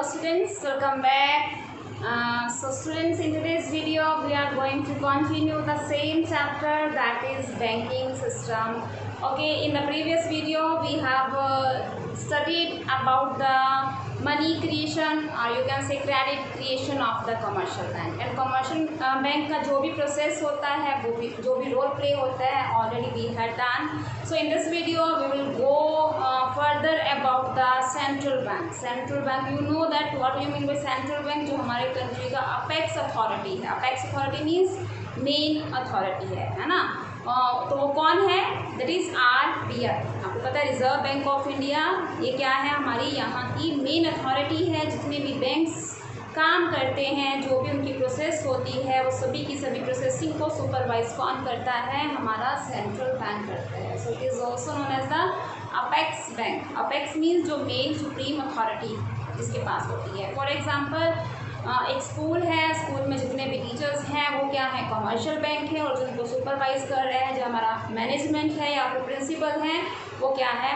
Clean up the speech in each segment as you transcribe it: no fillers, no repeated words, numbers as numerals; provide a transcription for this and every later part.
students, welcome back. So students, in today's video we are going to continue the same chapter, that is banking system. Okay, in the previous video we have studied about the money creation or you can say credit creation of the commercial bank, and commercial bank का जो भी process होता है वो भी जो भी role play होता है already we had done. So in this video we will go further about the central bank. Central bank, you know that what do you mean by central bank? जो हमारे कंट्री का apex authority है. Apex authority means main authority है ना. तो वो कौन है? That is RBI. आपको पता है रिजर्व बैंक ऑफ इंडिया, ये क्या है? हमारी यहाँ की मेन अथॉरिटी है. जितने भी बैंक्स काम करते हैं, जो भी उनकी प्रोसेस होती है, वो सभी की सभी प्रोसेसिंग को सुपरवाइज कौन करता है? हमारा सेंट्रल बैंक करता है. So it is also known as the apex bank. Apex means जो मेन सुप्रीम अथॉरिटी जिसके पास होती है. फॉर एग्जाम्पल एक स्कूल है, स्कूल में जितने भी टीचर्स हैं वो क्या है? कमर्शियल बैंक है, और जिनको सुपरवाइज कर रहे हैं जो हमारा मैनेजमेंट है या फिर प्रिंसिपल हैं वो क्या है?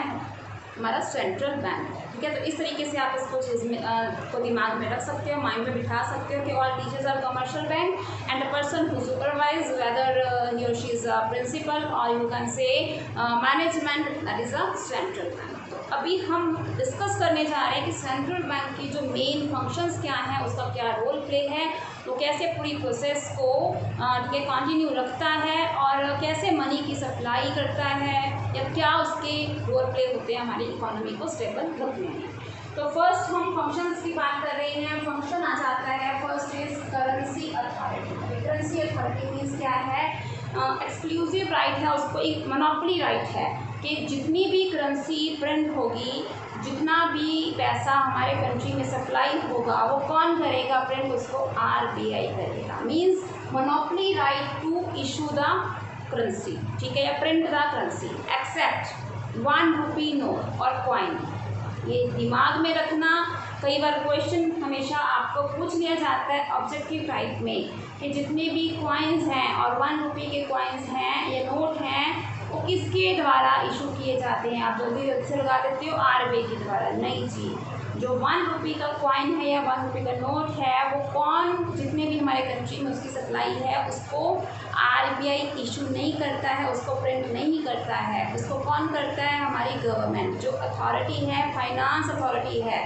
हमारा सेंट्रल बैंक है. ठीक है, तो इस तरीके से आप इसको चीज़ में को दिमाग में रख सकते हो, माइंड में बिठा सकते हो कि all teachers are commercial bank and the person who supervise whether he और शी इज़ अ प्रिंसिपल और you can say management, that is a central bank. अभी हम डिस्कस करने जा रहे हैं कि सेंट्रल बैंक की जो मेन फंक्शंस क्या हैं, उसका क्या रोल प्ले है, वो कैसे पूरी प्रोसेस को कंटिन्यू रखता है और कैसे मनी की सप्लाई करता है, या क्या उसके रोल प्ले होते हैं हमारी इकोनॉमी को स्टेबल रखने में. तो फर्स्ट हम फंक्शंस की बात कर रहे हैं. फंक्शन आ जाता है, first is currency authority. Currency authority means क्या है? एक्सक्लूसिव राइट है, उसको एक मोनोपोली राइट है कि जितनी भी करेंसी प्रिंट होगी, जितना भी पैसा हमारे कंट्री में सप्लाई होगा, वो कौन करेगा प्रिंट? उसको RBI करेगा. Means monopoly right to issue the currency. ठीक है, या print the currency except 1 rupee note और कॉइन. ये दिमाग में रखना. कई बार क्वेश्चन हमेशा आपको पूछ लिया जाता है ऑब्जेक्टिव टाइप में कि जितने भी कॉइन्स हैं और 1 रुपी के कॉइन्स हैं या नोट हैं वो किसके द्वारा इशू किए जाते हैं? आप जल्दी से लगा देते हो RBI के द्वारा. नहीं जी, जो 1 रुपी का कॉइन है या 1 रुपी का नोट है वो कौन, जितने भी हमारे कंट्री में उसकी सप्लाई है उसको RBI इशू नहीं करता है, उसको प्रिंट नहीं करता है. उसको कौन करता है? हमारी गवर्नमेंट जो अथॉरिटी है, फाइनेंस अथॉरिटी है,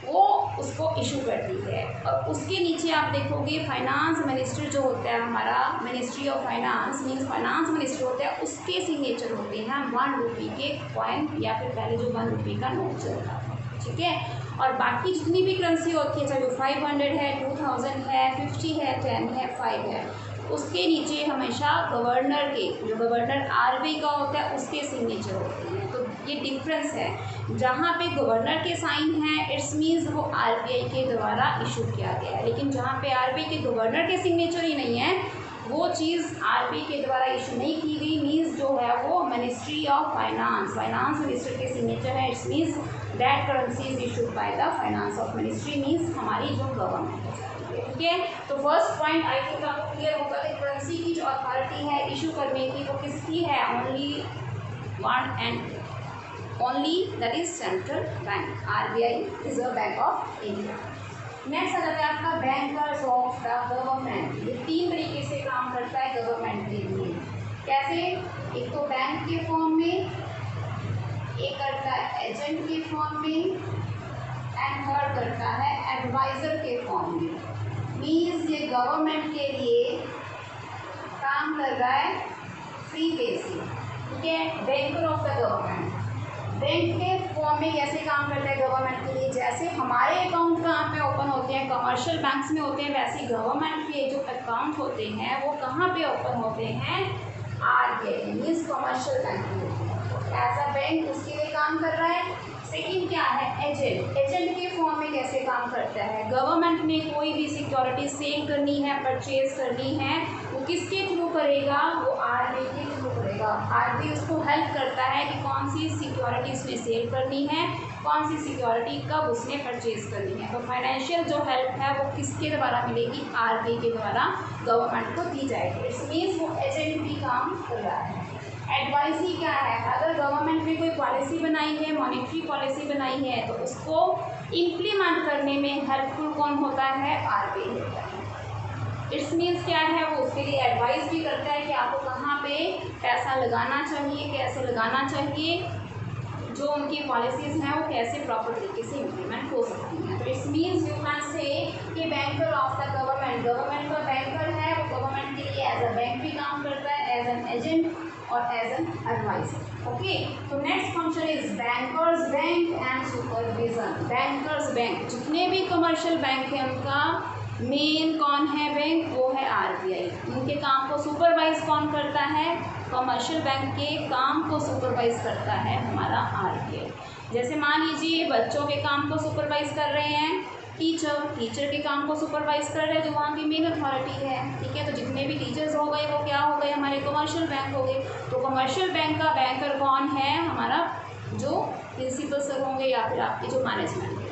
वो उसको इशू करती है. और उसके नीचे आप देखोगे फाइनेंस मिनिस्टर जो होता है हमारा, ministry of finance means finance minister होता है, उसके सिग्नेचर होते हैं 1 रुपी के कॉइन या फिर पहले जो 1 रुपी का नोट चलता था. ठीक है, और बाकी जितनी भी करेंसी होती है, चाहे वो 500 है, 2000 है, 50 है, 10 है, 5 है, उसके नीचे हमेशा गवर्नर के, जो गवर्नर RBI का होता है, उसके सिग्नेचर होते हैं. तो ये डिफरेंस है. जहाँ पे गवर्नर के साइन हैं इट्स मीन्स वो RBI के द्वारा इशू किया गया है. लेकिन जहाँ पे RBI के गवर्नर के सिग्नेचर ही नहीं है, वो चीज़ RBI के द्वारा इशू नहीं की गई, मीन्स जो है वो मिनिस्ट्री ऑफ फाइनेंस मिनिस्टर के सिग्नेचर है. It's means that currency is issued by the finance of ministry, means हमारी जो गवर्नमेंट है. ठीक है, तो फर्स्ट पॉइंट आई थिंक आपको क्लियर होगा कि करेंसी की जो अथॉरिटी है इशू करने की वो किसकी है? Only one and only, that is central bank, RBI, reserve bank of India. Next आ जाता है आपका बैंकर्स ऑफ द गवर्नमेंट. ये 3 तरीके से काम करता है गवर्नमेंट के लिए. कैसे? एक तो बैंक के फॉर्म में, एक करता है एजेंट के फॉर्म में, एंड थर्ड करता है एडवाइज़र के फॉर्म में. मीन्स ये गवर्नमेंट के लिए काम कर रहा है फ्री बेसिस. ठीक है, banker of the government. Bank के फॉर्म में कैसे काम करता है गवर्नमेंट के लिए? जैसे हमारे अकाउंट कहाँ पे ओपन होते हैं, कमर्शियल बैंक्स में होते हैं, वैसे गवर्नमेंट के जो अकाउंट होते हैं वो कहाँ पे ओपन होते हैं? RBI मीन्स कमर्शियल बैंक में होते हैं. तो एज अ बैंक उसके लिए काम कर रहा है. सेकेंड क्या है? एजेंट. एजेंट के फॉर्म में कैसे काम करता है? गवर्नमेंट ने कोई भी सिक्योरिटी सेल करनी है, परचेज करनी है, वो किसके थ्रू करेगा? वो RBI के थ्रू करेगा. RBI उसको हेल्प करता है कि कौन सी सिक्योरिटी उसने सेल करनी है, कौन सी सिक्योरिटी कब उसने परचेज करनी है. तो फाइनेंशियल जो हेल्प है वो किसके द्वारा मिलेगी? RBI के द्वारा गवर्नमेंट को दी जाएगी. इट्स मीन्स वो एजेंट भी काम कर रहा है. एडवाइजरी क्या है? अगर गवर्नमेंट ने कोई पॉलिसी बनाई है, मॉनेटरी पॉलिसी बनाई है, तो उसको इम्प्लीमेंट करने में हेल्पफुल कौन होता है? आरबीआई होता है। इट्स मीन्स क्या है, वो उसके लिए एडवाइस भी करता है कि आपको कहाँ पे पैसा लगाना चाहिए, कैसे लगाना चाहिए, जो उनकी पॉलिसीज़ हैं वो कैसे प्रॉपर तरीके से इम्प्लीमेंट हो सकती हैं। तो इट्स मीन्स यू कैन से कि banker of the government, government का बैंकर है, वो गवर्नमेंट के लिए एज अ बैंक भी काम करता है, एज एन एजेंट और एज एन एडवाइजर। ओके, तो next function is bankers bank and supervision. Bankers bank, जितने भी कमर्शियल बैंक हैं उनका मेन कौन है बैंक? वो है आरबीआई। उनके काम को सुपरवाइज कौन करता है? कमर्शियल बैंक के काम को सुपरवाइज करता है हमारा आरबीआई। जैसे मान लीजिए बच्चों के काम को सुपरवाइज कर रहे हैं टीचर के काम को सुपरवाइज कर रहे हैं जो वहाँ की मेन अथॉरिटी है। ठीक है, तो जितने भी टीचर्स हो गए वो क्या हो गए? हमारे कमर्शियल बैंक हो गए। तो कमर्शियल बैंक का बैंकर कौन है? हमारा जो प्रिंसिपल सर होंगे या फिर आपके जो मैनेजमेंट है।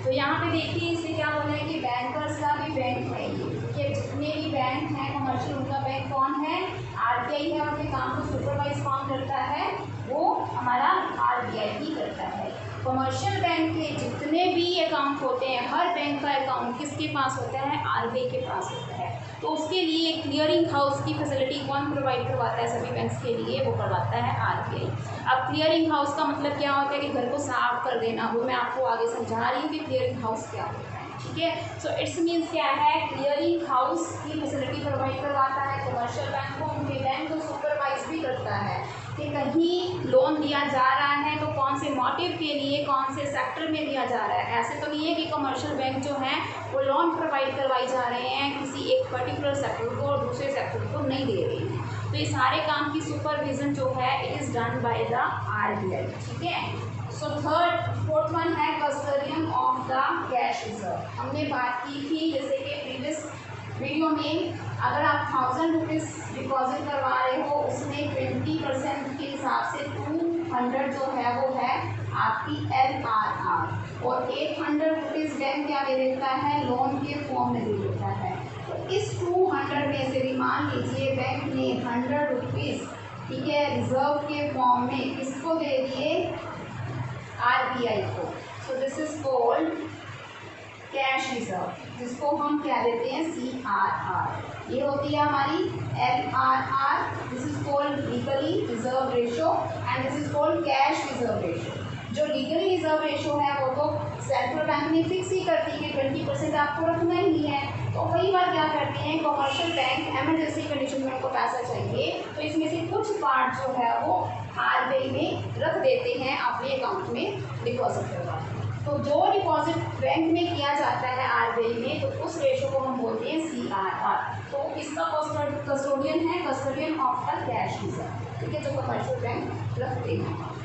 तो यहाँ पे देखिए इसे क्या बोल रहे हैं कि बैंकर्स का भी बैंक है ये, कि जितने भी बैंक हैं कमर्शियल उनका बैंक कौन है? आरबीआई है। उनके काम को सुपरवाइज कौन करता है? वो हमारा आरबीआई ही करता है। कमर्शियल बैंक के जितने भी अकाउंट होते हैं, हर बैंक का अकाउंट किसके पास होता है? आरबीआई के पास होता है। तो उसके लिए क्लियरिंग हाउस की फैसिलिटी कौन प्रोवाइड करवाता है सभी बैंक्स के लिए? वो करवाता है आरबीआई। अब क्लियरिंग हाउस का मतलब क्या होता है कि घर को साफ कर देना, वो मैं आपको आगे समझा रही हूँ कि क्लियरिंग हाउस क्या होता है। ठीक है, सो इट्स मीन्स क्या है? क्लियरिंग हाउस की फैसिलिटी प्रोवाइड करवाता है कमर्शियल बैंक को, उनके बैंक को सुपरवाइज भी करता है कि कहीं लोन दिया जा रहा है तो कौन से मोटिव के लिए, कौन से सेक्टर में दिया जा रहा है। ऐसे तो नहीं है कि कमर्शियल बैंक जो है वो लोन प्रोवाइड करवाई जा रहे हैं किसी एक पर्टिकुलर सेक्टर को और दूसरे सेक्टर को नहीं दे रहे हैं। तो ये सारे काम की सुपरविजन जो है it is done by the RBI. ठीक है, सो फोर्थ वन है custodian of the cash reserve. हमने बात की थी जैसे कि प्रीवियस वीडियो में, अगर आप 1000 रुपीज़ डिपॉजिट करवा रहे हो उसमें 20% के हिसाब से 200 जो है वो है आपकी LRR और 800 रुपीज़ बैंक क्या दे देता है? लोन के फॉर्म में दे देता है। तो इस 200 में से भी मान लीजिए बैंक ने 100 रुपीज़, ठीक है, रिजर्व के फॉर्म में किसको दे दिए? आरबीआई को। So this is called cash reserve, जिसको हम क्या देते हैं? CRR। ये होती है हमारी LRR। This is called legally reserve ratio and this is called cash reserve ratio. जो लीगली रिजर्व रेशो है वो तो सेंट्रल बैंक ने फिक्स ही करती है कि 20% आपको रखना ही है। तो कई बार क्या करते हैं कमर्शियल बैंक, एमरजेंसी कंडीशन में उनको पैसा चाहिए तो इसमें से कुछ पार्ट जो है वो आरबीआई में रख देते हैं, अपने अकाउंट में डिपॉजिट करवा। तो जो डिपॉजिट बैंक में किया जाता है आरबीआई में, तो उस रेशो को हम बोलते हैं CRR। तो इसका कस्टोडियन है custodian of the cash reserve. ठीक है, जो कमर्शियल बैंक रखते हैं।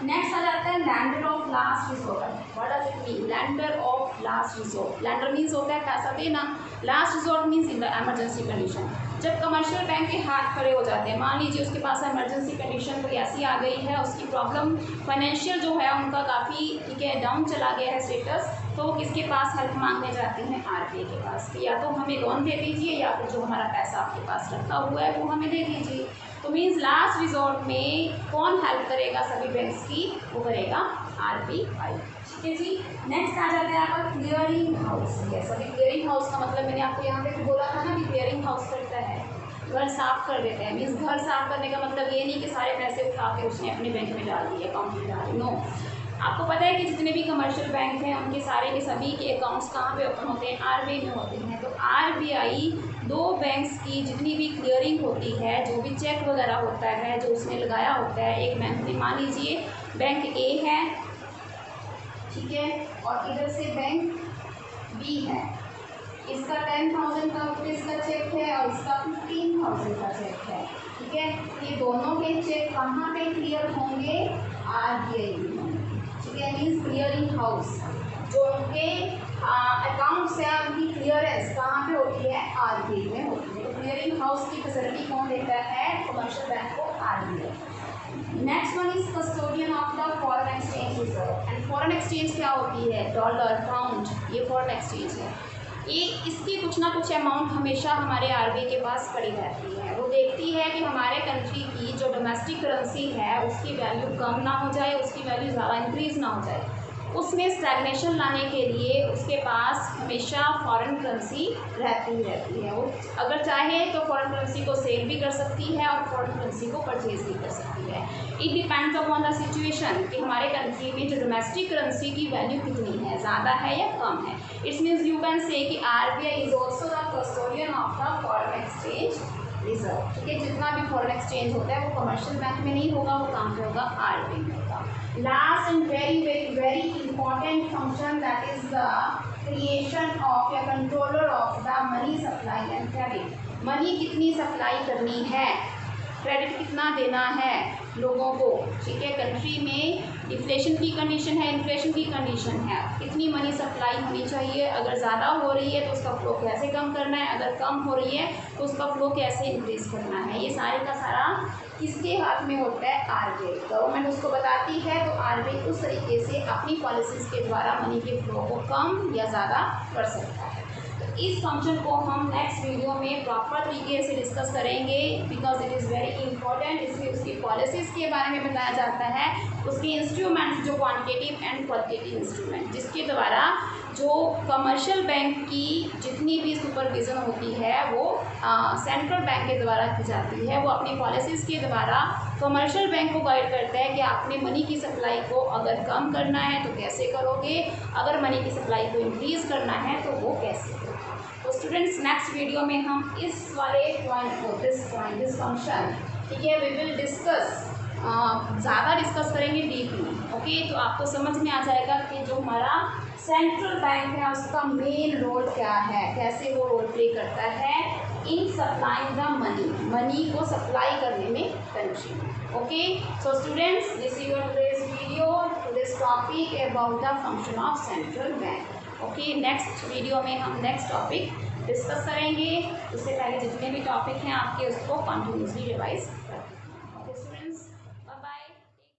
नेक्स्ट आ जाता है lender of last resort. What does it mean? Lender of last resort. Lander means होता है पैसा देना, last resort means in the emergency condition. जब कमर्शियल बैंक के हाथ खड़े हो जाते हैं, मान लीजिए उसके पास एमरजेंसी कंडीशन कोई ऐसी आ गई है, उसकी प्रॉब्लम फाइनेंशियल जो है उनका काफ़ी, ठीक है, डाउन चला गया है स्टेटस, तो वो किसके पास हेल्प मांगने जाते हैं? आरबीआई के पास। या तो हमें लोन दे दीजिए या फिर जो हमारा पैसा आपके पास रखा हुआ है वो हमें दे दीजिए। तो मीन्स लास्ट रिजॉर्ट में कौन हेल्प करेगा सभी बैंक्स की? वो करेगा आरबीआई। ठीक है जी। नेक्स्ट आ जाता है आपका क्लियरिंग हाउस। यस, अभी क्लियरिंग हाउस का मतलब मैंने आपको यहाँ पे बोला था ना कि क्लियरिंग हाउस करता है, घर साफ कर देते हैं। मीन्स घर साफ करने का मतलब ये नहीं कि सारे पैसे उठा के उसने अपने बैंक में डाल दिए, अकाउंट में डाल दिए। नो, आपको पता है कि जितने भी कमर्शियल बैंक हैं उनके सारे के सभी के अकाउंट्स कहाँ पे ओपन होते हैं? आरबीआई में होते हैं। तो आरबीआई दो बैंक्स की जितनी भी क्लियरिंग होती है, जो भी चेक वगैरह होता है जो उसने लगाया होता है एक बैंक में, मान लीजिए बैंक ए है, ठीक है, और इधर से बैंक बी है, इसका 10,000 का रुपीज़ का चेक है और इसका 15,000 का चेक है। ठीक है, ये दोनों के चेक कहाँ पे क्लियर होंगे? आरबीआई में होंगे। ठीक है, मीन्स क्लियरिंग हाउस जो उनके अकाउंट्स है उनकी क्लियरेंस कहाँ पे होती है? आरबीआई में होती है। तो क्लियरिंग हाउस की फैसिलिटी कौन देता है? कमर्शियल बैंक को RBI. Next one is custodian of the foreign exchange reserve. And foreign exchange क्या होती है? डॉलर, पाउंड, ये फॉरेन एक्सचेंज है। ये इसकी कुछ ना कुछ अमाउंट हमेशा हमारे आरबीआई के पास पड़ी रहती है। वो देखती है कि हमारे कंट्री की जो डोमेस्टिक करेंसी है उसकी वैल्यू कम ना हो जाए, उसकी वैल्यू ज़्यादा इंक्रीज़ ना हो जाए। उसमें स्टैग्नेशन लाने के लिए उसके पास हमेशा फॉरेन करेंसी रहती है। वो अगर चाहे तो फॉरेन करेंसी को सेल भी कर सकती है और फॉरेन करेंसी को परचेज भी कर सकती है। It depends upon the situation कि हमारे कंट्री में जो डोमेस्टिक करेंसी की वैल्यू कितनी है, ज़्यादा है या कम है। इट्स मीन्स यू कैन से कि RBI is also the custodian of the foreign exchange reserve. ठीक है, जितना भी फॉरेन एक्सचेंज होता है वो कमर्शियल बैंक में नहीं होगा, वो काम पे होगा RBI में होगा। Last and very important function that is the creation of या controller of the money supply and credit. Money कितनी सप्लाई करनी है, क्रेडिट कितना देना है लोगों को। ठीक है, कंट्री में इन्फ्लेशन की कंडीशन है, इन्फ्लेशन की कंडीशन है, कितनी मनी सप्लाई होनी चाहिए, अगर ज़्यादा हो रही है तो उसका फ्लो कैसे कम करना है, अगर कम हो रही है तो उसका फ्लो कैसे इंक्रीज करना है। ये सारे का सारा किसके हाथ में होता है, RBI। गवर्नमेंट उसको बताती है तो RBI उस तरीके से अपनी पॉलिसीज़ के द्वारा मनी के फ्लो को कम या ज़्यादा कर सकता है। इस फंक्शन को हम नेक्स्ट वीडियो में प्रॉपर तरीके से डिस्कस करेंगे because it is very important. इसमें उसकी पॉलिसीज़ के बारे में बताया जाता है, उसके इंस्ट्रूमेंट्स जो क्वांटिटेटिव एंड क्वालिटेटिव इंस्ट्रूमेंट जिसके द्वारा जो कमर्शियल बैंक की जितनी भी सुपरविज़न होती है वो सेंट्रल बैंक के द्वारा की जाती है। वो अपनी पॉलिसीज़ के द्वारा कमर्शियल बैंक को गाइड करता है कि आपने मनी की सप्लाई को अगर कम करना है तो कैसे करोगे, अगर मनी की सप्लाई को इंक्रीज़ करना है तो वो कैसे करोगे। तो स्टूडेंट्स नेक्स्ट वीडियो में हम इस वाले पॉइंट को दिस फंक्शन, ठीक है, वी विल डिस्कस, ज़्यादा डिस्कस करेंगे डीपली। ओके, तो आपको समझ में आ जाएगा कि जो हमारा सेंट्रल बैंक है उसका मेन रोल क्या है, कैसे वो रोल प्ले करता है इन सप्लाइंग द मनी को सप्लाई करने में कंट्री में। Okay, so students this is your today's video to this topic about the function of central bank. Okay, next video में हम नेक्स्ट टॉपिक डिस्कस करेंगे। उससे पहले जितने भी टॉपिक हैं आपके उसको कंटिन्यूसली रिवाइज करें।